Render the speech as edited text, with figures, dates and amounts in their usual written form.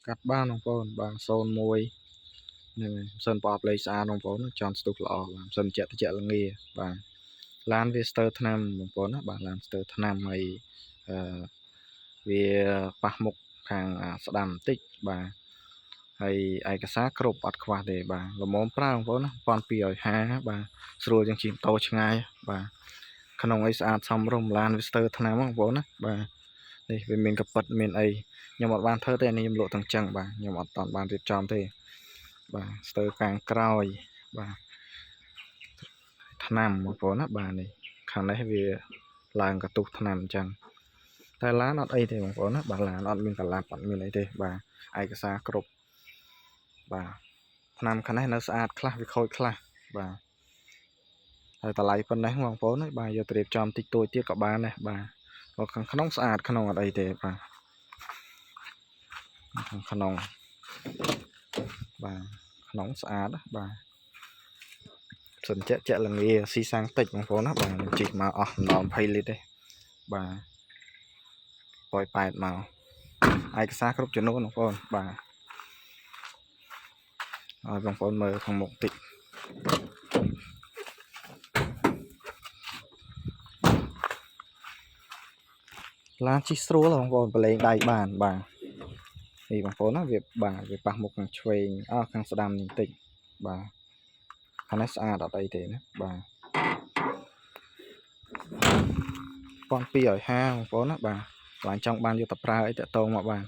កាត់បានបងប្អូនបាទ01ហ្នឹងហើយមិនសិនប្រអប់លេខស្អាតបងប្អូនចង់ស្ទុះល្អបាទមិនសិនតិចល្ងាបាទឡានវាស្ទើរថ្នាំបងប្អូនណាបាទឡានស្ទើរថ្នាំហើយវាប៉ះមុខខាងស្ដាំបន្តិចបាទហើយឯកសារគ្រប់អត់ខ្វះទេបាទល្មមប្រើបងប្អូនណា1250បាទស្រួលជាងជិះម៉ូតូឆ្ងាយបាទក្នុងអីស្អាតសមរម្យឡានវាស្ទើរថ្នាំបងប្អូនណាបាទនេះវាមានកប៉ិតមានអីខ្ញុំអត់បានធ្វើទេនេះខ្ញុំលក់ទាំងចឹងបាទខ្ញុំអត់តាន់បានរៀបចំទេបាទស្ទើរខាងក្រោយបាទថ្នាំបងប្អូនណាបាទនេះខាងនេះវាឡើងកទុះថ្នាំអញ្ចឹងតែឡានអត់អីទេបងប្អូនណាបាទឡានអត់មានកលាប់អត់មានអីទេបាទឯកសារគ្រប់បាទថ្នាំខាងនេះនៅស្អាតខ្លះវាខូចខ្លះបាទហើយតម្លៃប៉ុណ្ណេះបងប្អូនបាទយកទៅរៀបចំតិចតួចទៀតក៏បានដែរបាទខាងក្នុងស្អាតក្នុងអត់អីទេបាទខាងក្នុងបាទក្នុងស្អាតបាទសិនជាក់ល្ងាស៊ីសាំងតិចបងប្អូនណាបាទជីកមកអស់ម្ដង20លីត្រទេបាទ180មកឯកសារគ្រប់ចំនួនបងប្អូនបាទឲ្យបងប្អូនមើលខាងមុខតិចឡានជិះស្រួលបងប្អូនប្រឡែងដៃបានបាទនេះបងប្អូនណាវាបាទវាប៉ះមុខខាងឆ្វេងខាងស្ដាំនេះតិចបាទខាងនេះស្អាតអត់អីទេណាបាទ1250បងប្អូនណាបាទខ្លាញ់ចង់បានយកទៅប្រើអីតាក់តងមកបាន